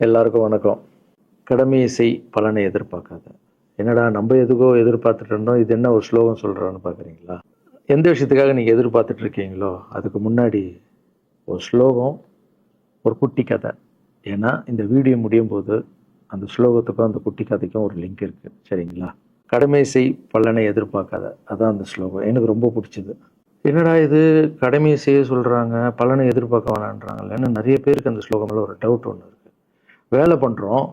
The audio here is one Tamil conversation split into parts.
எல்லாருக்கும் வணக்கம். கடமையை செய் பலனை எதிர்பார்க்காத. என்னடா நம்ம எதுக்கோ எதிர்பார்த்துட்டு இருந்தோம், இது என்ன ஒரு ஸ்லோகம் சொல்கிறான்னு பார்க்குறீங்களா? எந்த விஷயத்துக்காக நீங்கள் எதிர்பார்த்துட்டு இருக்கீங்களோ அதுக்கு முன்னாடி ஒரு ஸ்லோகம், ஒரு குட்டி கதை. ஏன்னா இந்த வீடியோ முடியும் போது அந்த ஸ்லோகத்துக்கும் அந்த குட்டி கதைக்கும் ஒரு லிங்க் இருக்குது, சரிங்களா? கடமை செய் பலனை எதிர்பார்க்காத, அதான் அந்த ஸ்லோகம். எனக்கு ரொம்ப பிடிச்சது. என்னடா இது, கடமையை செய்ய சொல்கிறாங்க, பலனை எதிர்பார்க்க வேணான்றாங்கல்ல. நிறைய பேருக்கு அந்த ஸ்லோகமில் ஒரு டவுட் ஒன்று இருக்குது. வேலை பண்ணுறோம்,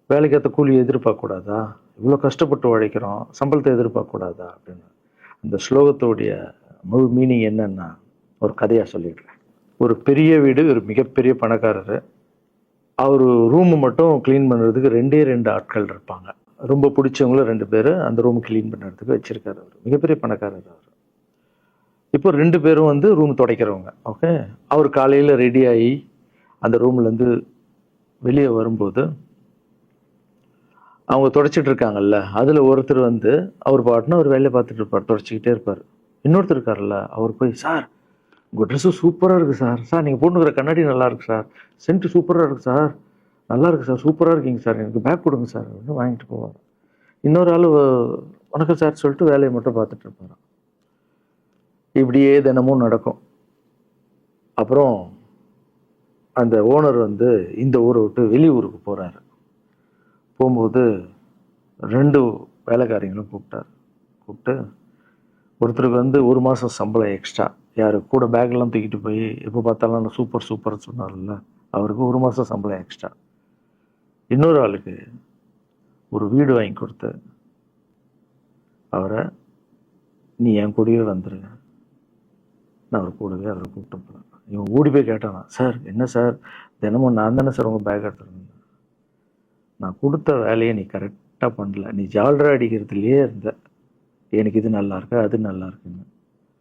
வேலைக்கேற்ற கூலியை எதிர்பார்க்கக்கூடாதா? இவ்வளோ கஷ்டப்பட்டு உழைக்கிறோம், சம்பளத்தை எதிர்பார்க்கக்கூடாதா அப்படின்னு. அந்த ஸ்லோகத்தோடைய முழு மீனிங் என்னன்னா, ஒரு கதையாக சொல்லிடுறேன். ஒரு பெரிய வீடு, ஒரு மிகப்பெரிய பணக்காரர். அவர் ரூமு மட்டும் க்ளீன் பண்ணுறதுக்கு ரெண்டு ஆட்கள் இருப்பாங்க. ரொம்ப பிடிச்சவங்களும் 2 பேர் அந்த ரூம் க்ளீன் பண்ணுறதுக்கு வச்சுருக்காரு. அவர் மிகப்பெரிய பணக்காரர். அவர் இப்போ 2 பேரும் வந்து ரூம் துடைக்கிறவங்க. ஓகே, அவர் காலையில் ரெடி ஆகி அந்த ரூம்லேருந்து வெளியே வரும்போது அவங்க துடைச்சிட்டு இருக்காங்கல்ல, அதில் ஒருத்தர் வந்து அவர் பாட்டுன்னு ஒரு வேலையை பார்த்துட்டு இருப்பார், துடைச்சிக்கிட்டே இருப்பார். இன்னொருத்தர் இருக்கார்ல, அவர் போய், சார் உங்கள் ட்ரெஸ்ஸு சூப்பராக இருக்குது சார், சார் நீங்கள் போட்டுக்கிற கண்ணாடி நல்லா இருக்கு சார், சென்ட்டு சூப்பராக இருக்குது சார், நல்லா இருக்குது சார், சூப்பராக இருக்கீங்க சார், எனக்கு பேக் கொடுங்க சார் அப்படின்னு வாங்கிட்டு போவார். இன்னொரு ஆள் வணக்கம் சார் சொல்லிட்டு வேலையை மட்டும் பார்த்துட்டு இருப்பார். இப்படியே தினமும் நடக்கும். அப்புறம் அந்த ஓனர் வந்து இந்த ஊரை விட்டு வெளியூருக்கு போகிறாரு. போகும்போது 2 வேலைக்காரங்களும் கூப்பிட்டு ஒருத்தருக்கு வந்து 1 மாதம் சம்பளம் எக்ஸ்ட்ரா, யார் கூட பேக்லாம் தூக்கிட்டு போய் எப்போ பார்த்தாலும் நான் சூப்பர் சொன்னார்ல, அவருக்கு 1 மாதம் சம்பளம் எக்ஸ்ட்ரா. இன்னொரு ஆளுக்கு ஒரு வீடு வாங்கி கொடுத்து அவரை, நீ என் கூடவே வந்துரு, நான் அவர் கூடவே அவரை கூப்பிட்டு போகிறேன். இவன் ஓடி போய் கேட்டானா, சார் என்ன சார் தினமும் நான் தானே சார் உங்கள் பேக் எடுத்துருந்தேன், நான் கொடுத்த வேலையை நீ கரெக்டாக பண்ணல, நீ ஜால்ரா அடிக்கிறதுலையே இருந்த, எனக்கு இது நல்லா இருக்கு அது நல்லா இருக்குன்னு.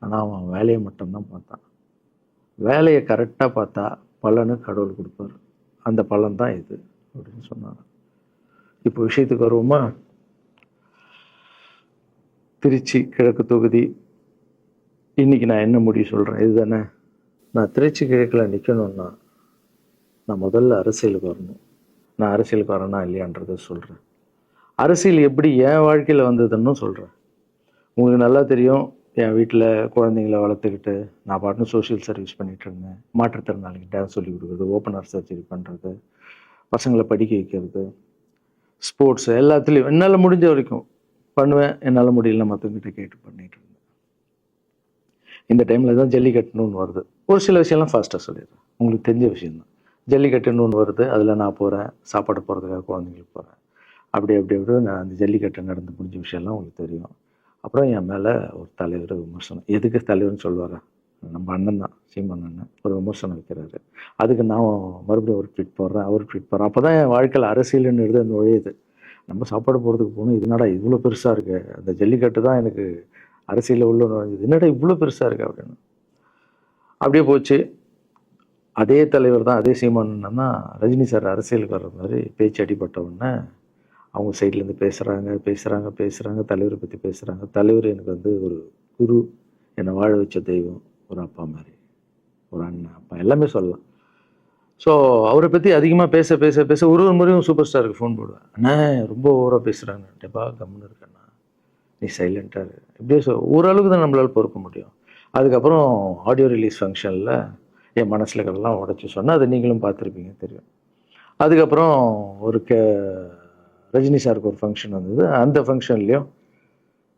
ஆனால் அவன் வேலையை மட்டும்தான் பார்த்தான். வேலையை கரெக்டாக பார்த்தா பலனு கடவுள் கொடுப்பார், அந்த பலன் தான் இது அப்படின்னு சொன்னாங்க. இப்போ விஷயத்துக்கு வருவோமா? திருச்சி கிழக்கு தொகுதி. இன்னைக்கு நான் என்ன முடிவு சொல்கிறேன் இதுதானே. நான் திருச்சி கிழக்கில் நிற்கணும்னா நான் முதல்ல அரசியலுக்கு வரணும். நான் அரசியலுக்கு வரேனா இல்லையான்றதை சொல்கிறேன். அரசியல் எப்படி என் வாழ்க்கையில் வந்ததுன்னு சொல்கிறேன். உங்களுக்கு நல்லா தெரியும், என் வீட்டில் குழந்தைங்கள வளர்த்துக்கிட்டு நான் பாட்டுன்னு சோஷியல் சர்வீஸ் பண்ணிகிட்டு இருந்தேன். மாற்றுத்திறனாளிக்கு டான்ஸ் சொல்லி கொடுக்குறது, ஓப்பனர் சர்ஜரி பண்ணுறது, பசங்களை படிக்க வைக்கிறது, ஸ்போர்ட்ஸு எல்லாத்துலேயும் என்னால் முடிஞ்ச வரைக்கும் பண்ணுவேன். என்னால் முடியல மற்றவங்கிட்ட கேட்டு பண்ணிகிட்டு இருந்தேன். இந்த டைமில் தான் ஜல்லிக்கட்டுன்னு வருது. ஒரு சில விஷயம்லாம் ஃபாஸ்ட்டாக சொல்லிடுறேன், உங்களுக்கு தெரிஞ்ச விஷயந்தான். ஜல்லிக்கட்டுன்னு ஒன்று வருது, அதில் நான் போகிறேன், சாப்பாடு போகிறதுக்காக குழந்தைங்களுக்கு போகிறேன். அப்படி நான் அந்த ஜல்லிக்கட்டு நடந்து முடிஞ்ச விஷயம்லாம் உங்களுக்கு தெரியும். அப்புறம் என் மேலே ஒரு தலைவர் விமர்சனம். எதுக்கு தலைவர்னு சொல்லுவார், நம்ம அண்ணன் தான், சீமான் அண்ணன் ஒரு விமர்சனம் வைக்கிறாரு. அதுக்கு நான் மறுபடியும் ஒரு ட்வீட் போடுறேன், அவர் ட்வீட் போடுறேன். அப்போ தான் என் வாழ்க்கையில் அரசியல்னு எடுத்து அந்த நுழையுது. நம்ம சாப்பாடு போகிறதுக்கு போகணும், இது என்னடா இவ்வளோ பெருசாக இருக்குது, அந்த ஜல்லிக்கட்டு தான் எனக்கு அரசியலில் உள்ள நுழைஞ்சது, என்னடா இவ்வளோ பெருசாக இருக்குது அப்படின்னு. அப்படியே போச்சு. அதே தலைவர் தான், அதே சீமான் தான் ரஜினி சார் அரசியலுக்கு வர்ற மாதிரி பேச்சு அடிபட்ட உடனே அவங்க சைட்லேருந்து பேசுகிறாங்க, தலைவரை பற்றி பேசுகிறாங்க. தலைவர் எனக்கு வந்து ஒரு குரு, என்னை வாழ வச்ச தெய்வம், ஒரு அப்பா மாதிரி, ஒரு அண்ணன், அப்பா எல்லாமே சொல்லலாம். ஸோ அவரை பற்றி அதிகமாக பேச ஒரு முறையும் சூப்பர் ஸ்டாருக்கு ஃபோன் போடுவேன், அண்ணா ரொம்ப ஓவராக பேசுகிறாங்க, டெப்பா கம்முன்னு இருக்கண்ணா, நீ சைலண்ட்டாக இரு, இப்படியே ஓரளவுக்கு தான் நம்மளால் பொறுக்க முடியும். அதுக்கப்புறம் ஆடியோ ரிலீஸ் ஃபங்க்ஷனில் என் மனசில் இருக்கிறதெல்லாம் உடச்சி சொன்னால் அதை நீங்களும் பார்த்துருப்பீங்க, தெரியும். அதுக்கப்புறம் ஒரு ரஜினி சாருக்கு ஒரு ஃபங்க்ஷன் வந்தது, அந்த ஃபங்க்ஷன்லேயும்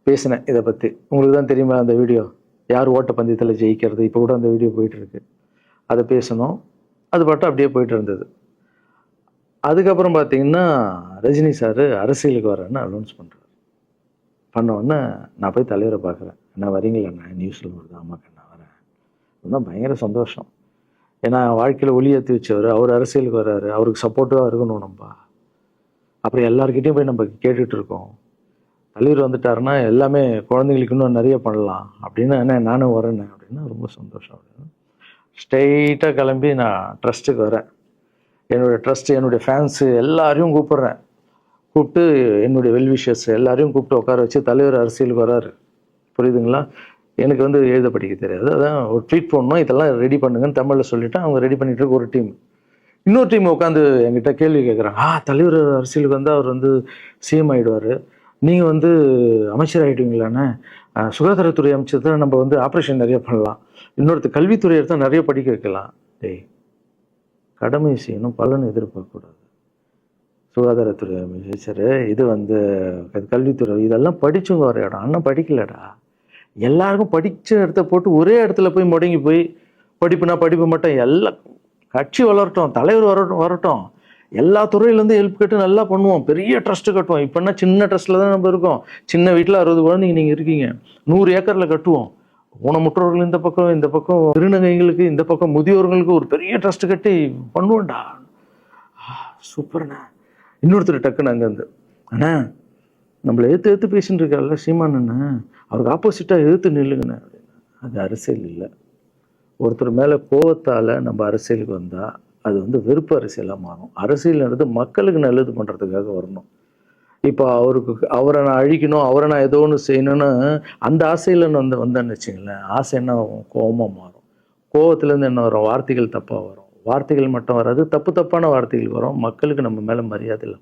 பேசினேன் இதை பற்றி. உங்களுக்கு தான் தெரியுமா அந்த வீடியோ, யார் ஓட்டப்பந்தயத்தில் ஜெயிக்கிறது, இப்போ கூட அந்த வீடியோ போயிட்டுருக்கு. அதை பேசணும், அது பாட்டு அப்படியே போயிட்டு இருந்தது. அதுக்கப்புறம் பார்த்தீங்கன்னா ரஜினி சார் அரசியலுக்கு வரேன்னு அனௌன்ஸ் பண்ணுறாரு. பண்ணோடனே நான் போய் தலைவரை பார்க்குறேன், என்ன வரீங்களா, நான் நியூஸில் வருது, ஆமாக்கா நான் வரேன். இன்னும் பயங்கர சந்தோஷம். ஏன்னா வாழ்க்கையில் ஒளி ஏற்றி வச்சவர், அவர் அரசியலுக்கு வர்றாரு, அவருக்கு சப்போர்ட்டிவாக இருக்கணும் நம்ம. அப்புறம் எல்லாருக்கிட்டையும் போய் நம்ம கேட்டுட்டு இருக்கோம், தலைவர் வந்துட்டாருன்னா எல்லாமே குழந்தைங்களுக்கு இன்னும் நிறைய பண்ணலாம் அப்படின்னு. என்ன நானும் வரேன் அப்படின்னா ரொம்ப சந்தோஷம் அப்படின்னு ஸ்ட்ரெயிட்டாக கிளம்பி நான் ட்ரஸ்ட்டுக்கு வரேன். என்னுடைய ட்ரஸ்ட்டு, என்னுடைய ஃபேன்ஸு எல்லாரையும் கூப்பிட்டு என்னுடைய வெல்விஷர்ஸ் எல்லாரையும் கூப்பிட்டு உட்கார வச்சு தலைவர் அரசியலுக்கு வராரு. புரியுதுங்களா? எனக்கு வந்து எழுத படிக்க தெரியாது, அதான் ஒரு ட்வீட் போடணும், இதெல்லாம் ரெடி பண்ணுங்கன்னு தமிழில் சொல்லிவிட்டு அவங்க ரெடி பண்ணிட்டு இருக்க ஒரு டீம். இன்னொரு டீம் உட்காந்து என்கிட்ட கேள்வி கேட்குறாங்க, தலைவர் அரசியலுக்கு வந்து அவர் வந்து சிஎம் ஆயிடுவாரு, நீங்க வந்து அமைச்சர் ஆயிடுவீங்களாண்ணே, சுகாதாரத்துறை அமைச்சர் தான் நம்ம வந்து ஆப்ரேஷன் நிறைய பண்ணலாம், இன்னொருத்தர் கல்வித்துறை எடுத்தால் நிறைய படிக்க வைக்கலாம். டேய், கடமை செய்யணும், பலன் எதிர்பார்க்கக்கூடாது. சுகாதாரத்துறை அமைச்சர், இது வந்து கல்வித்துறை, இதெல்லாம் படிச்சவங்க வர இடம். அண்ணன் படிக்கலடா. எல்லாருக்கும் படிச்ச இடத்த போட்டு ஒரே இடத்துல போய் முடங்கி போய் படிப்புனா படிப்பு மட்டும், எல்லாம் கட்சி வளரட்டும், தலைவர் வரட்டும், எல்லா துறையிலேருந்து ஹெல்ப் கேட்டு நல்லா பண்ணுவோம், பெரிய ட்ரஸ்ட்டு கட்டுவோம். இப்போன்னா சின்ன ட்ரஸ்ட்டில் தான் நம்ம இருக்கோம். சின்ன வீட்டில் 60 குழந்தைங்க நீங்கள் இருக்கீங்க, 100 ஏக்கரில் கட்டுவோம். ஊனமுற்றோர்கள் இந்த பக்கம் திருநங்கைகளுக்கு, இந்த பக்கம் முதியோர்களுக்கு ஒரு பெரிய ட்ரஸ்ட் கட்டி பண்ணுவோம்டா. சூப்பர்ண்ணா. இன்னொருத்தர் டக்குன்னு அங்கேருந்து, அண்ணா நம்மளை எதிர்த்து பேசிட்டு இருக்காருல்ல சீமான் அண்ணன், அவருக்கு ஆப்போசிட்டாக எதிர்த்து நில்லுங்கண்ணே அப்படின்னு. அது அரசியல் இல்லை. ஒருத்தர் மேலே கோவத்தால் நம்ம அரசியலுக்கு வந்தால் அது வந்து வெறுப்பு அரசியலாக மாறும். அரசியல்ன்றது மக்களுக்கு நல்லது பண்ணுறதுக்காக வரணும். இப்போ அவரை நான் அழிக்கணும், அவரை நான் ஏதோ ஒன்று செய்யணும்னு அந்த ஆசையில் வந்தேன்னு வச்சுங்களேன், ஆசை என்ன கோபமாக மாறும். கோவத்துலேருந்து என்ன வரும், வார்த்தைகள் தப்பாக வரும். வார்த்தைகள் மட்டும் வராது, தப்பான வார்த்தைகள் வரும். மக்களுக்கு நம்ம மேலே மரியாதை இல்லை,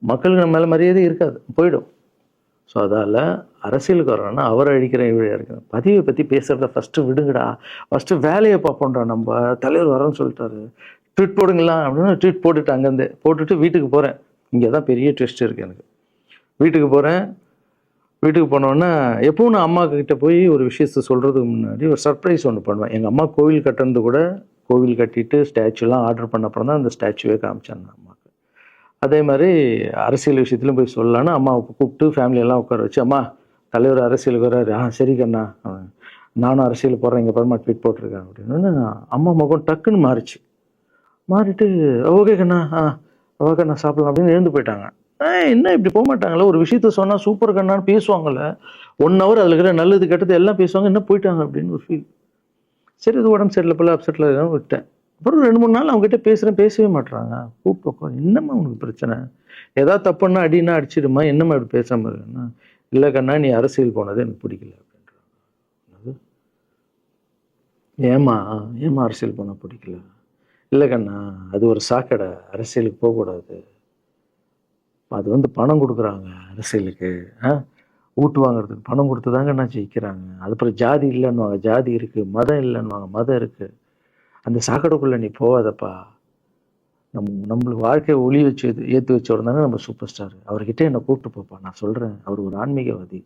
மக்களுக்கு நம்ம மேலே மரியாதை இருக்காது, போயிடும். ஸோ அதால் அரசியலுக்கு வரோன்னா அவரை அழிக்கிறேன் இவழையாக இருக்கிறேன். பதிவை பற்றி பேசுகிறத ஃபஸ்ட்டு விடுங்கடா, ஃபஸ்ட்டு வேலையை பார்ப்போம்டா. நம்ம தலைவர் வரோன்னு சொல்லிட்டாரு, ட்வீட் போடுங்களா அப்படின்னு ட்வீட் போட்டுட்டு அங்கேருந்து போட்டுட்டு வீட்டுக்கு போகிறேன். இங்கே தான் பெரிய ட்விஸ்ட் இருக்குது எனக்கு. வீட்டுக்கு போகிறேன். வீட்டுக்கு போனோன்னா எப்பவும் நான் அம்மா கிட்டே போய் ஒரு விஷயத்த சொல்கிறதுக்கு முன்னாடி ஒரு சர்ப்ரைஸ் ஒன்று பண்ணுவேன். எங்கள் அம்மா கோவில் கட்டுறது கூட, கோவில் கட்டிட்டு ஸ்டாச்சுலாம் ஆர்டர் பண்ண அப்புறம் தான் அந்த ஸ்டாச்சுவே காமிச்சாங்க அம்மாவுக்கு. அதே மாதிரி அரசியல் விஷயத்துலையும் போய் சொல்லலான்னு அம்மாவை கூப்பிட்டு ஃபேமிலியெல்லாம் உட்கார வச்சு, அம்மா தலைவர் அரசியலுக்கு வர்றாரு, சரி கண்ணா, நானும் அரசியல் போடுறேன், இங்கே பரமா ட்வீட் போட்டிருக்கேன் அப்படின்னு. அம்மா முகம் டக்குன்னு மாறிட்டு ஓகே கண்ணா, ஓகே கண்ணா சாப்பிடலாம் அப்படின்னு எழுந்து போயிட்டாங்க. என்ன இப்படி போக மாட்டாங்களே, ஒரு விஷயத்த சொன்னால் சூப்பர் கண்ணான்னு பேசுவாங்கள்ல, 1 ஹவர் அதில் இருக்கிற நல்லது கெட்டது எல்லாம் பேசுவாங்க, என்ன போயிட்டாங்க அப்படின்னு ஒரு ஃபீல். சரி, இது உடம்பு சரியில்லை போல, அப்செட்டில் விட்டேன். அப்புறம் 2-3 நாள் அவங்ககிட்ட பேசவே மாட்டுறாங்க. கூப்பிட்டு, என்னம்மா உனக்கு பிரச்சனை, ஏதாவது தப்புன்னா அடின்னா அடிச்சிடுமா, என்னம்மா இப்படி பேசாமல் இருக்குன்னா, இல்லை கண்ணா நீ அரசியல் போனது எனக்கு பிடிக்கல அப்படின்றாங்க. ஏமா அரசியல் போனால் பிடிக்கல? இல்லை கண்ணா, அது ஒரு சாக்கடை, அரசியலுக்கு போகக்கூடாது, அது வந்து பணம் கொடுக்குறாங்க அரசியலுக்கு, ஓட்டு வாங்குறதுக்கு பணம் கொடுத்து தாங்க நான் ஜெயிக்கிறாங்க. அதுக்கப்புறம் ஜாதி இல்லைன்னுவாங்க, ஜாதி இருக்குது, மதம் இல்லைன்னுவாங்க, மதம் இருக்குது. அந்த சாக்கடைக்குள்ளே நீ போகாதப்பா. நம்மளுக்கு வாழ்க்கையை ஒளி வச்சு ஏற்றி வச்சவர் தாங்க நம்ம சூப்பர் ஸ்டார். அவர்கிட்ட என்னை கூப்பிட்டு போப்பா, நான் சொல்கிறேன், அவர் ஒரு ஆன்மீகவாதி,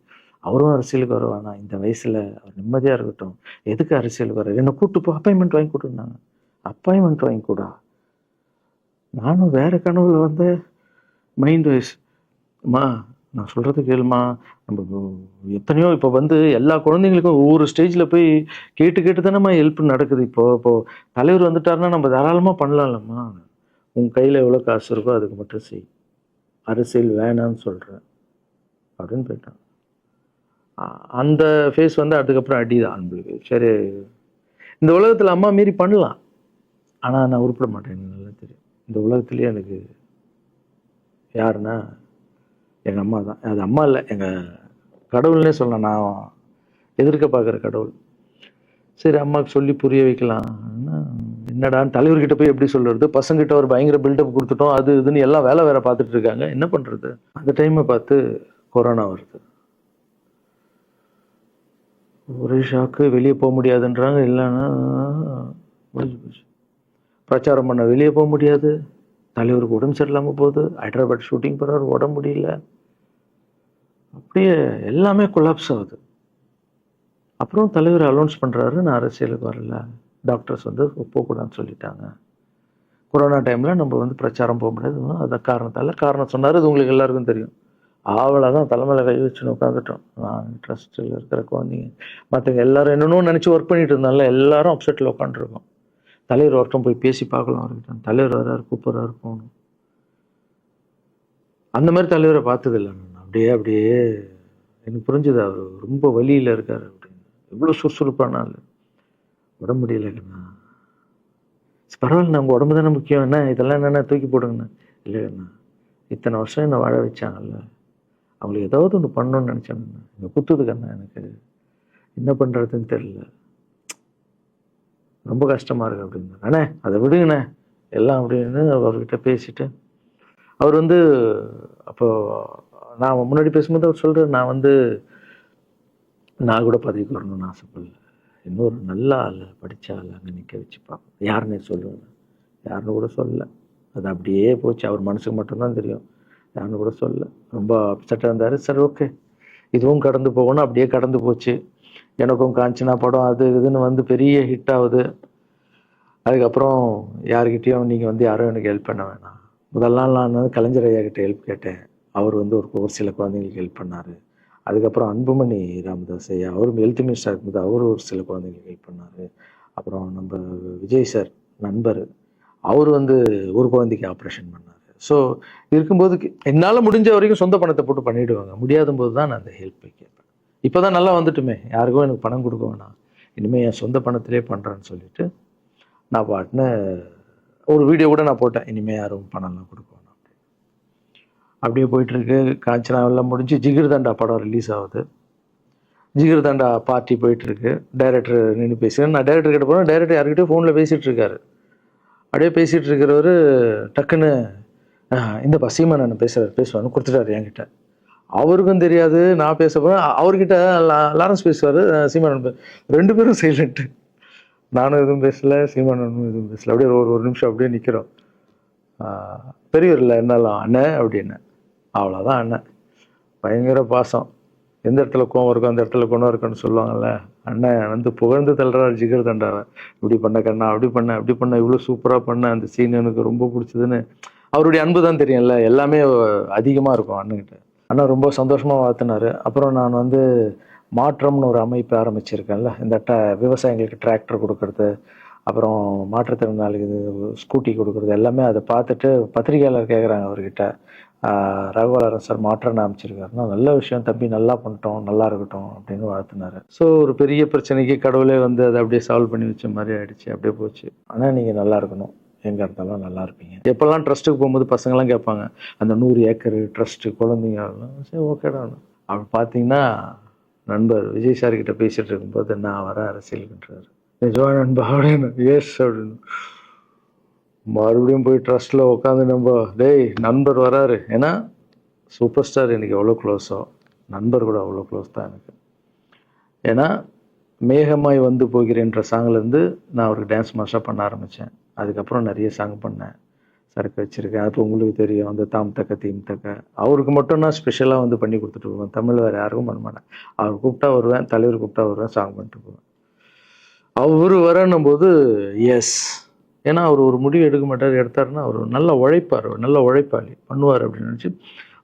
அவரும் அரசியலுக்கு வருவானா, இந்த வயசில் அவர் நிம்மதியாக இருக்கட்டும், எதுக்கு அரசியலுக்கு வர்றாரு, என்னை கூப்பிட்டு போ, அப்பாயின்மெண்ட் வாங்கி கொடுன்னாங்க. அப்பாயின்மெண்ட் வாங்கி கூடா? நானும் வேறு கனவுல வந்து மைண்ட் வைஸ், அம்மா நான் சொல்கிறது கேளுமா, நம்ம எத்தனையோ இப்போ வந்து எல்லா குழந்தைங்களுக்கும் ஒவ்வொரு ஸ்டேஜில் போய் கேட்டு தானேம்மா ஹெல்ப் நடக்குது. இப்போது தலைவர் வந்துட்டாருன்னா நம்ம தாராளமாக பண்ணலாம்லம்மா, உன் கையில் எவ்வளோ காசு இருக்கோ அதுக்கு மட்டும் செய், அரசியல் வேணான்னு சொல்கிறேன் அப்படின்னு போயிட்டான். அந்த ஃபேஸ் வந்து அதுக்கப்புறம் அடிதான் நம்மளுக்கு. சரி, இந்த உலகத்தில் அம்மா மீறி பண்ணலாம், ஆனால் நான் உருப்பிட மாட்டேன், எனக்கு நல்லா தெரியும். இந்த உலகத்துலேயே எனக்கு யாருன்னா எங்கள் அம்மா தான். அது அம்மா இல்லை, எங்கள் கடவுள்னே சொல்லலாம், நான் எதிர்க்க பார்க்குற கடவுள். சரி, அம்மாவுக்கு சொல்லி புரிய வைக்கலாம். என்னடான்னு தலைவர்கிட்ட போய் எப்படி சொல்கிறது, பசங்கிட்ட ஒரு பயங்கர பில்டப் கொடுத்துட்டோம், அது இதுன்னு எல்லாம் வேற பார்த்துட்டு இருக்காங்க, என்ன பண்ணுறது. அந்த டைமை பார்த்து கொரோனா வருது. ஒரே ஷாக்கு, வெளியே போக முடியாதுன்றாங்க, இல்லைன்னா முடிஞ்சு போச்சு. பிரச்சாரம் பண்ண வெளியே போக முடியாது, தலைவருக்கு உடம்பு சரியில்லாமல் போகுது, ஹைதராபாத் ஷூட்டிங் போகிறார், உடம்பு முடியல, அப்படியே எல்லாமே கொலாப்ஸ் ஆகுது. அப்புறம் தலைவர் அலௌன்ஸ் பண்ணுறாரு, நான் அரசியலுக்கு வரல, டாக்டர்ஸ் வந்து போகக்கூடாதுன்னு சொல்லிட்டாங்க, கொரோனா டைமில் நம்ம வந்து பிரச்சாரம் போக முடியாது, அந்த காரணம் சொன்னார், அது உங்களுக்கு எல்லாருக்கும் தெரியும். அவ்வளோதான், தலைமையில் கை வச்சுன்னு உட்காந்துட்டோம். நான் ட்ரஸ்ட்டில் இருக்கிற குழந்தைங்க மற்றவங்க எல்லாரும் என்னென்னோ நினச்சி ஒர்க் பண்ணிட்டு இருந்தால எல்லாரும் அப்செட்டில் உட்காந்துருக்கோம். தலைவர் ஒருத்தம் போய் பேசி பார்க்கலாம் அவர்கிட்ட, தலைவர் வர்றாரு, கூப்பிட்றாரு, போகணும். அந்த மாதிரி தலைவரை பார்த்ததில்லை நான். அப்படியே எனக்கு புரிஞ்சுது, அவர் ரொம்ப வலியில் இருக்கார் அப்படின்னு. எவ்வளோ சுறுசுறுப்பான ஆள், உடம்பு முடியலைங்கண்ணா. பரவாயில்ல, நம்ம உடம்பு தானே முக்கியம், என்ன இதெல்லாம் என்னென்ன தூக்கி போடுங்கண்ணா. இல்லைங்கண்ணா, இத்தனை வருஷம் என்னை வாழ வச்சாங்கல்ல, அவங்களுக்கு ஏதாவது ஒன்று பண்ணணும்னு நினச்சாங்கண்ணா, இங்கே குத்துதுக்கண்ணா, எனக்கு என்ன பண்ணுறதுன்னு தெரியல, ரொம்ப கஷ்டமாக இருக்கு அப்படின்னா. அண்ணே அதை விடுங்கண்ணே, எல்லாம் அப்படின்னு அவர்கிட்ட பேசிட்டு அவர் வந்து அப்போ நான் முன்னாடி பேசும்போது அவர் சொல்கிறார், நான் கூட பதவிக்கு வரணும்னு ஆசைப்படல, இன்னொரு நல்ல ஆள் படித்த ஆள் அங்கே நிற்க வச்சுப்பாங்க, யாருன்னே சொல்லுவேன், யாருன்னு கூட சொல்லலை. அது அப்படியே போச்சு, அவர் மனசுக்கு மட்டும்தான் தெரியும், யாருன்னு கூட சொல்லலை. ரொம்ப அப்செட்டாக இருந்தார். சரி ஓகே, இதுவும் கடந்து போகணும். அப்படியே கடந்து போச்சு. எனக்கும் காஞ்சனா படம் அது இதுன்னு வந்து பெரிய ஹிட் ஆகுது. அதுக்கப்புறம் யாருக்கிட்டேயும் நீங்கள் யாரும் எனக்கு ஹெல்ப் பண்ண வேணாம். முதல் நாள் நான் வந்து கலைஞர் ஐயா கிட்ட ஹெல்ப் கேட்டேன். அவர் வந்து ஒரு சில குழந்தைங்களுக்கு ஹெல்ப் பண்ணார். அதுக்கப்புறம் அன்புமணி ராமதாஸ் ஐயா, அவரும் ஹெல்த் மினிஸ்டராக இருக்கும்போது அவர் ஒரு சில குழந்தைங்களுக்கு ஹெல்ப் பண்ணார். அப்புறம் நம்ம விஜய் சார் நண்பர், அவர் வந்து ஒரு குழந்தைக்கு ஆப்ரேஷன் பண்ணார். ஸோ இருக்கும்போது என்னால் முடிஞ்ச வரைக்கும் சொந்த பணத்தை போட்டு பண்ணிவிடுவாங்க. முடியாத போது தான் நான் அந்த ஹெல்ப்பை கேட்பேன். இப்போ தான் நல்லா வந்துட்டுமே, யாருக்கும் எனக்கு பணம் கொடுக்க வேணாம், இனிமேல் என் சொந்த பணத்திலே பண்ணுறேன்னு சொல்லிட்டு நான் பாட்டுன்னு ஒரு வீடியோ கூட நான் போட்டேன், இனிமேல் யாரும் பணம்லாம் கொடுக்க வேணாம். அப்படியே போயிட்டுருக்கு. காஞ்சனா எல்லாம் முடிஞ்சு ஜிகிர் தண்டா படம் ரிலீஸ் ஆகுது. ஜிகிர் தண்டா பார்ட்டி போயிட்டுருக்கு. டைரக்டர் நின்று பேசுகிறேன். நான் டைரக்டர் கிட்ட போகிறேன். டைரக்டர் யார்கிட்டயும் ஃபோனில் பேசிகிட்டு இருக்காரு. அப்படியே பேசிகிட்டு இருக்கிறவர் டக்குன்னு இந்த சீமான் பேசுவார்னு கொடுத்துட்டாரு என்கிட்ட. அவருக்கும் தெரியாது நான் பேச போகிறேன். அவர்கிட்ட லாரன்ஸ் பேசுவார், சீமான் ரெண்டு பேரும் சைலண்ட்டு. நானும் எதுவும் பேசலை, சீமானும் எதுவும் பேசலை. அப்படியே ஒரு நிமிஷம் அப்படியே நிற்கிறோம். பெரியவர் இல்லை என்னாலும் அண்ணன் அப்படின்னு, அவ்வளோதான் அண்ணன். பயங்கர பாசம். எந்த இடத்துல கோவம் இருக்கும் அந்த இடத்துல குணம் இருக்குன்னு சொல்லுவாங்கள்ல. அண்ணன் வந்து புகழ்ந்து தள்ளுறாரு ஜிகர் தண்டாவை. இப்படி பண்ண கண்ணா, அப்படி பண்ண இவ்வளோ சூப்பராக பண்ண, அந்த சீன் எனக்கு ரொம்ப பிடிச்சதுன்னு. அவருடைய அன்பு தான் தெரியும்ல, எல்லாமே அதிகமாக இருக்கும் அண்ணன்கிட்ட. அண்ணா ரொம்ப சந்தோஷமாக வாழ்த்தினார். அப்புறம் நான் வந்து மாற்றம்னு ஒரு அமைப்பு ஆரம்பிச்சிருக்கேன்ல, இந்த விவசாயிகளுக்கு டிராக்டர் கொடுக்கறது, அப்புறம் மாற்றுத்திறனாளிக்கு ஸ்கூட்டி கொடுக்குறது, எல்லாமே அதை பார்த்துட்டு பத்திரிகையாளர் கேட்குறாங்க அவர்கிட்ட, ரகுவலரன் சார் மாற்றம்னு அமைச்சிருக்காருன்னா, நல்ல விஷயம் தம்பி, நல்லா பண்ணிட்டோம், நல்லா இருக்கட்டும் அப்படின்னு வாழ்த்தினார். ஸோ ஒரு பெரிய பிரச்சனைக்கு கடவுளே வந்து அதை அப்படியே சால்வ் பண்ணி வச்ச மாதிரி ஆயிடுச்சு. அப்படியே போச்சு. ஆனால் நீங்கள் நல்லா இருக்கணும், எங்கே இருந்தாலும் நல்லா இருப்பீங்க. எப்போல்லாம் ட்ரஸ்ட்டுக்கு போகும்போது பசங்களாம் கேட்பாங்க, அந்த 100 ஏக்கர் ட்ரஸ்ட்டு குழந்தைங்க, சரி ஓகேடா. அப்படி பார்த்தீங்கன்னா நண்பர் விஜய் சார் கிட்ட பேசிட்டு இருக்கும்போது நான் வர அரசியலுக்குன்றாரு. நிஜமா நண்பா அப்படின்னு. எஸ் அப்படின்னு. மறுபடியும் போய் ட்ரஸ்ட்டில் உட்காந்து டேய் நண்பர் வராரு. ஏன்னா சூப்பர் ஸ்டார் எனக்கு எவ்வளோ க்ளோஸோ, நண்பர் கூட அவ்வளோ க்ளோஸ் தான் எனக்கு. ஏன்னா மேகமாய் வந்து போகிறேன்ற சாங்லேருந்து நான் அவருக்கு டான்ஸ் மாஸ்டராக பண்ண ஆரம்பித்தேன். அதுக்கப்புறம் நிறைய சாங் பண்ணேன், சரக்கு வச்சுருக்கேன். அப்போ உங்களுக்கு தெரியும், அந்த தாம் தக்க தீம் தக்க அவருக்கு மட்டும் நான் ஸ்பெஷலாக வந்து பண்ணி கொடுத்துட்டு போவேன். தமிழ் வேறு யாருக்கும் பண்ண மாட்டேன். அவர் கூப்பிட்டா வருவேன், தலைவர் கூப்பிட்டா வருவேன், சாங் பண்ணிட்டு போவேன். அவர் வரணும் போது எஸ், ஏன்னா அவர் ஒரு முடிவு எடுக்க மாட்டார், எடுத்தாருன்னா அவர் நல்லா உழைப்பார், நல்ல உழைப்பாளி, பண்ணுவார் அப்படின்னு நினச்சி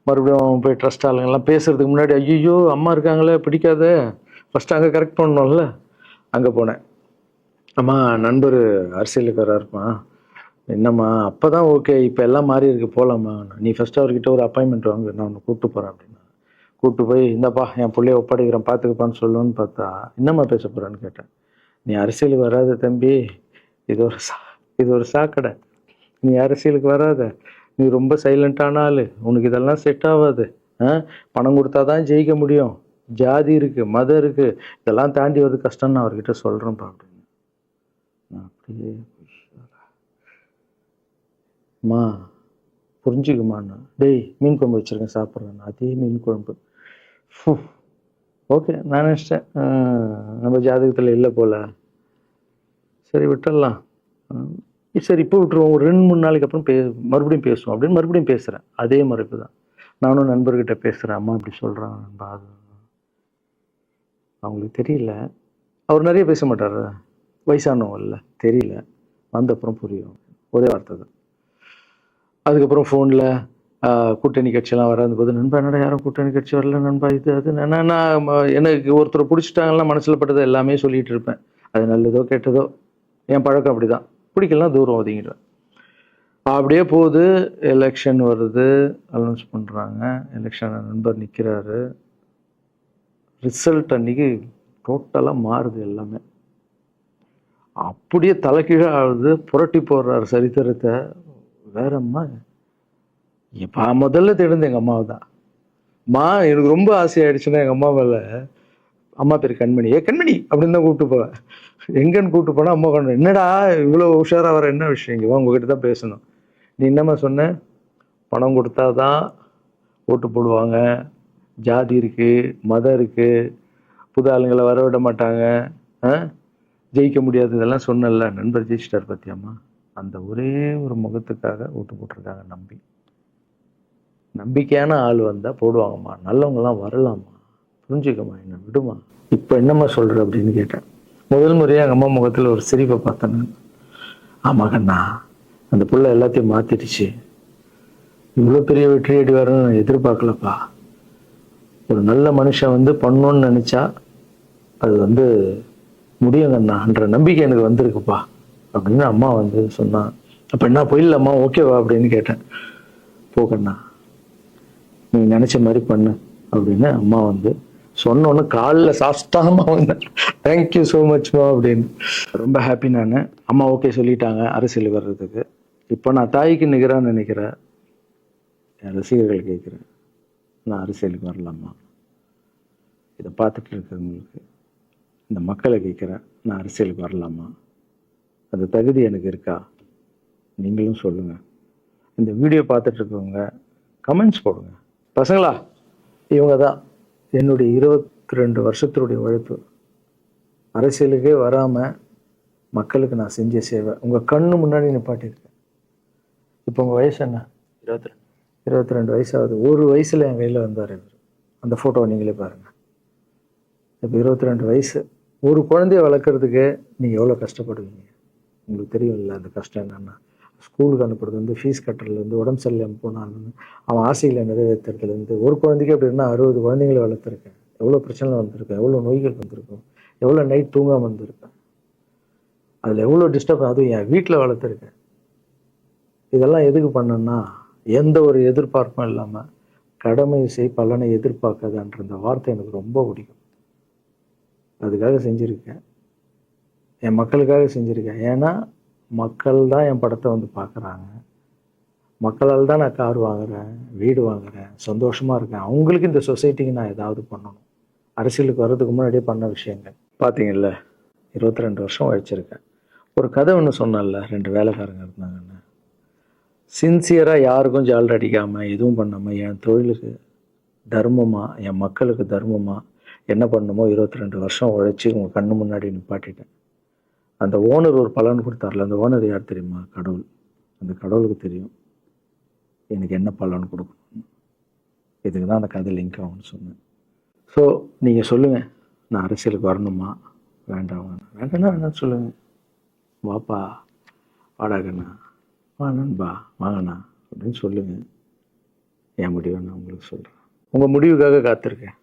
மறுபடியும் போய் ட்ரஸ்ட் ஆளுங்கெல்லாம் பேசுறதுக்கு முன்னாடி, ஐயோ அம்மா இருக்காங்களே பிடிக்காத, ஃபஸ்ட்டு அங்கே கரெக்ட் பண்ணணும்ல, அங்கே போனேன். அம்மா நண்பர் அரசியலுக்கு வராருமா, என்னம்மா அப்போ தான் ஓகே, இப்போ எல்லாம் மாறி இருக்கு, போகலாமா, நீ ஃபஸ்ட்டு அவர்கிட்ட ஒரு அப்பாயின்மெண்ட் வாங்க, நான் உன்னை கூப்பிட்டு போகிறேன் அப்படின்னா. கூப்பிட்டு போய் இந்தப்பா என் பிள்ளைய ஒப்படைக்கிறேன் பார்த்துக்குப்பான்னு சொல்லுன்னு பார்த்தா, என்னம்மா பேச போகிறான்னு கேட்டேன். நீ அரசியலுக்கு வராத தம்பி, இது ஒரு சாக்கடை, நீ அரசியலுக்கு வராத, நீ ரொம்ப சைலண்டான ஆள், உனக்கு இதெல்லாம் செட் ஆகாது, பணம் கொடுத்தா தான் ஜெயிக்க முடியும், ஜாதி இருக்குது, மதம் இருக்குது, இதெல்லாம் தாண்டி வந்து கஷ்டம்னு அவர்கிட்ட சொல்கிறேன்ப்பா அப்படின்னு. நான் அப்படியே அம்மா புரிஞ்சுக்குமாண்ணா, டேய் மீன் குழம்பு வச்சுருக்கேன் சாப்பிட்றேன், அதே மீன் குழம்பு. ஓகே நான் நினச்சிட்டேன் நம்ம ஜாதகத்தில் இல்லை போல், சரி விட்டுடலாம், சரி இப்போ விட்டுருவோம், ஒரு 2-3 நாளைக்கு அப்புறம் மறுபடியும் பேசுவோம் அப்படின்னு மறுபடியும் பேசுகிறேன். அதே மறுப்பு தான். நானும் நண்பர்கிட்ட பேசுகிறேன், அம்மா இப்படி சொல்கிறாங்க நண்பா, அது அவங்களுக்கு தெரியல, அவர் நிறைய பேச மாட்டார், வயசானவங்க இல்லை, தெரியல, வந்த அப்புறம் புரியும், ஒரே வார்த்தை தான். அதுக்கப்புறம் ஃபோனில் கூட்டணி கட்சியெல்லாம் வராது போது, நண்பா என்னடா யாரும் கூட்டணி கட்சி வரல நண்பா, இது அது நான் எனக்கு ஒருத்தரை பிடிச்சிட்டாங்கன்னா மனசில் பட்டதை எல்லாமே சொல்லிகிட்டு இருப்பேன். அது நல்லதோ கெட்டதோ, என் பழக்கம் அப்படி தான், பிடிக்கலாம் தூரம் ஒதுங்கிடுவேன். அப்படியே போகுது. எலெக்ஷன் வருது, அனௌன்ஸ் பண்ணுறாங்க, எலெக்ஷன் நண்பர் நிற்கிறாரு. ரிசல்ட் அன்றைக்கி டோட்டலாக மாறுது எல்லாமே, அப்படியே தலைகீழாக ஆகுது, புரட்டி போடுறாரு சரித்திரத்தை. வேற அம்மா இப்போ முதல்ல தெரிந்து எங்கள் அம்மாவை தான். எனக்கு ரொம்ப ஆசையாயிடுச்சுன்னா எங்கள் அம்மா மேலே அம்மா பேர் கண்மணி. கண்மணி அப்படின்னு தான் கூப்பிட்டு போவேன். எங்கன்னு கூப்பிட்டு போனால் அம்மா கொண்டு என்னடா இவ்வளோ உஷாராக வர, என்ன விஷயம், இங்கே வா உங்ககிட்ட தான் பேசணும். நீ என்னம்மா சொன்ன, பணம் கொடுத்தா தான் ஓட்டு போடுவாங்க, ஜாதி இருக்குது, மதம் இருக்குது, புது ஆளுங்களை வர விட மாட்டாங்க, ஜெயிக்க முடியாது, இதெல்லாம் சொன்னல. நண்பர் ஜெயிச்சிட்டார் பார்த்தியாம்மா. அந்த ஒரே ஒரு முகத்துக்காக ஓட்டு போட்டிருக்காங்க. நம்பிக்கையான ஆள் வந்தால் போடுவாங்கம்மா, நல்லவங்களாம் வரலாமா, புரிஞ்சுக்கம்மா, என்ன விடுமா. இப்போ என்னம்மா சொல்கிற அப்படின்னு கேட்டேன். முதல் முறையாக எங்கள் அம்மா முகத்தில் ஒரு சிரிப்பை பார்த்தேன். ஆமாம் கண்ணா, அந்த புள்ள எல்லாத்தையும் மாற்றிடுச்சு, இவ்வளோ பெரிய வெற்றி அடி வரணும்னு நான் எதிர்பார்க்கலப்பா. ஒரு நல்ல மனுஷன் வந்து பண்ணணும்னு நினச்சா அது முடியுங்கண்ணான்ற நம்பிக்கை எனக்கு வந்திருக்குப்பா அப்படின்னு அம்மா சொன்னான். அப்போ என்ன போயிடலாமா, ஓகேவா அப்படின்னு கேட்டேன். போகண்ணா, நீ நினச்ச மாதிரி பண்ணு அப்படின்னு அம்மா சொன்னோன்னு காலில் சாஸ்தாமா வந்தேன். தேங்க்யூ ஸோ மச்மா அப்படின்னு. ரொம்ப ஹாப்பி நான். அம்மா ஓகே சொல்லிட்டாங்க அரசியல் வர்றதுக்கு. இப்போ நான் தாய்க்கு நிகரான்னு நினைக்கிறேன். என் ரசிகர்கள் கேட்குறேன், நான் அரசியலுக்கு வரலாமா? இதை பார்த்துட்டு இருக்கிறவங்களுக்கு, இந்த மக்களை கேட்குறேன், நான் அரசியலுக்கு வரலாமா? அந்த தகுதி எனக்கு இருக்கா? நீங்களும் சொல்லுங்கள். இந்த வீடியோ பார்த்துட்டு இருக்கவங்க கமெண்ட்ஸ் போடுங்க. பசங்களா, இவங்க தான் என்னுடைய 22 வருஷத்தினுடைய உழைப்பு. அரசியலுக்கே வராமல் மக்களுக்கு நான் செஞ்ச சேவை உங்கள் கண்ணு முன்னாடி நிப்பாட்டியிருக்கேன். இப்போ உங்கள் வயசு என்ன? 22 வயசாகுது. ஒரு வயசில் என் கையில் வந்தார் இவர். அந்த ஃபோட்டோவை நீங்களே பாருங்கள். இப்போ 22 வயசு. ஒரு குழந்தைய வளர்க்குறதுக்கு நீங்கள் எவ்வளோ கஷ்டப்படுவீங்க உங்களுக்கு தெரியும் இல்லை? அந்த கஷ்டம் என்னென்னா, ஸ்கூலுக்கு அனுப்புறது ஃபீஸ் கட்டுறதுலேருந்து, உடம்பு சரியில்லாமல் போனாலும் அவன் ஆசையில் நிறைவேற்றுறதுலேருந்து, ஒரு குழந்தைக்கு அப்படின்னா 60 குழந்தைங்களை வளர்த்துருக்கேன். எவ்வளோ பிரச்சனை வந்திருக்கேன், எவ்வளோ நோய்கள் வந்திருக்கும், எவ்வளோ நைட் தூங்காமல் வந்திருக்கேன், அதில் எவ்வளோ டிஸ்டர்ப், அதுவும் என் வீட்டில் வளர்த்துருக்கேன். இதெல்லாம் எதுக்கு பண்ணேன்னா, எந்த ஒரு எதிர்பார்ப்பும் இல்லாமல் கடமை செய் பலனை எதிர்பார்க்காதன்ற அந்த வார்த்தை எனக்கு ரொம்ப பிடிக்கும். அதுக்காக செஞ்சுருக்கேன், என் மக்களுக்காக செஞ்சுருக்கேன். ஏன்னா மக்கள் தான் என் படத்தை பார்க்குறாங்க. மக்களால் தான் நான் கார் வாங்குகிறேன், வீடு வாங்குகிறேன், சந்தோஷமாக இருக்கேன். அவங்களுக்கு இந்த சொசைட்டிக்கு நான் ஏதாவது பண்ணணும். அரசியலுக்கு வர்றதுக்கு முன்னாடியே பண்ண விஷயங்கள் பார்த்தீங்கல்ல. 22 வருஷம் உழைச்சிருக்கேன். ஒரு கதை ஒன்று சொன்னேன்ல, 2 வேலைக்காரங்க இருந்தாங்கன்னு. சின்சியராக யாருக்கும் ஜாலர் அடிக்காமல் எதுவும் பண்ணாமல் என் தொழிலுக்கு தர்மமாக, என் மக்களுக்கு தர்மமாக என்ன பண்ணணுமோ 22 வருஷம் உழைச்சி உங்கள் கண்ணு முன்னாடி நிப்பாட்டிட்டேன். அந்த ஓனர் ஒரு பலன் கொடுத்தார்ல, அந்த ஓனர் யார் தெரியுமா? கடவுள். அந்த கடவுளுக்கு தெரியும் எனக்கு என்ன பலன் கொடுக்கணும். இதுக்கு தான் அந்த கதை லிங்க் ஆகும்னு சொன்னேன். ஸோ நீங்கள் சொல்லுங்கள், நான் அரசியலுக்கு வரணுமா வேண்டாம்? வேண்டாம்னா வேணான்னு சொல்லுங்கள். வாப்பா, வாடாகண்ணா, வா நண்பா, வாங்கண்ணா அப்படின்னு சொல்லுங்கள். என் முடிவை நான் உங்களுக்கு சொல்கிறேன். உங்கள் முடிவுக்காக காத்திருக்கேன்.